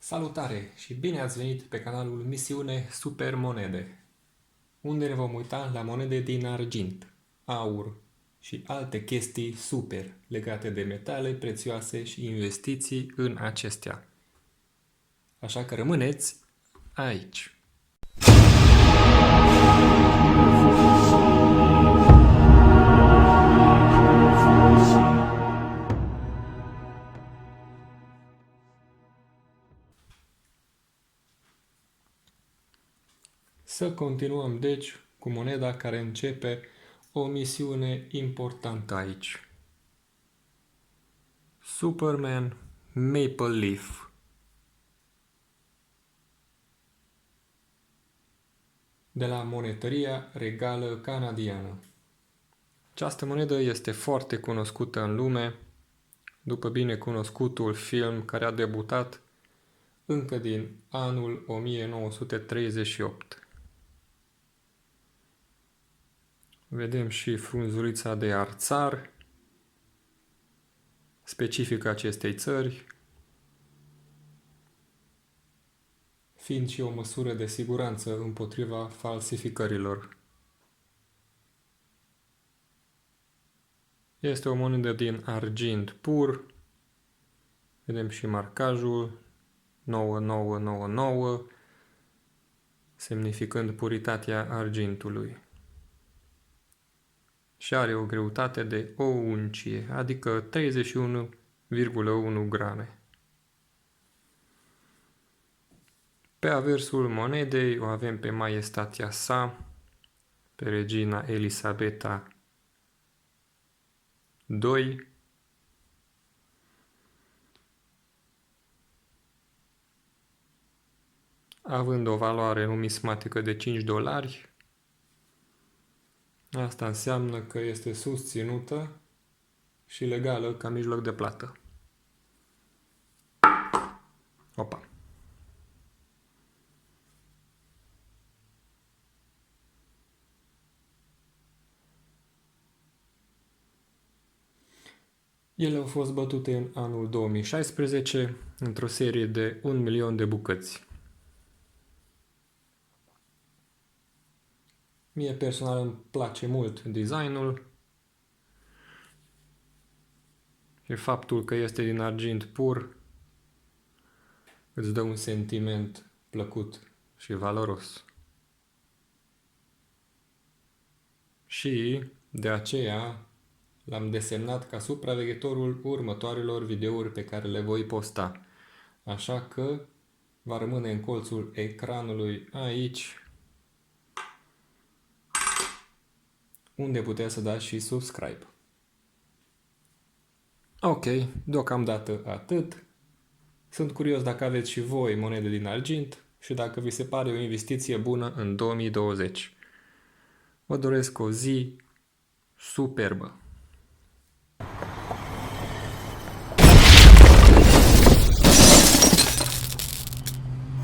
Salutare și bine ați venit pe canalul Misiune Super Monede, unde ne vom uita la monede din argint, aur și alte chestii super legate de metale prețioase și investiții în acestea. Așa că rămâneți aici! Să continuăm, deci, cu moneda care începe o misiune importantă aici. Superman Maple Leaf. De la Monetăria Regală Canadiană. Această monedă este foarte cunoscută în lume, după binecunoscutul film care a debutat încă din anul 1938. Vedem și frunzulița de arțar, specifică acestei țări, fiind și o măsură de siguranță împotriva falsificărilor. Este o monedă din argint pur, vedem și marcajul 9999, semnificând puritatea argintului. Și are o greutate de o uncie, adică 31,1 grame. Pe aversul monedei o avem pe Maiestatea sa, pe Regina Elisabeta II, având o valoare numismatică de $5. Asta înseamnă că este susținută și legală ca mijloc de plată. Opa! Ele au fost bătute în anul 2016 într-o serie de 1 milion de bucăți. Mie personal îmi place mult designul și faptul că este din argint pur îți dă un sentiment plăcut și valoros. Și de aceea l-am desemnat ca supraveghetorul următoarelor videouri pe care le voi posta. Așa că va rămâne în colțul ecranului aici, unde puteți să dați și subscribe. Ok, deocamdată atât. Sunt curios dacă aveți și voi monede din argint și dacă vi se pare o investiție bună în 2020. Vă doresc o zi superbă!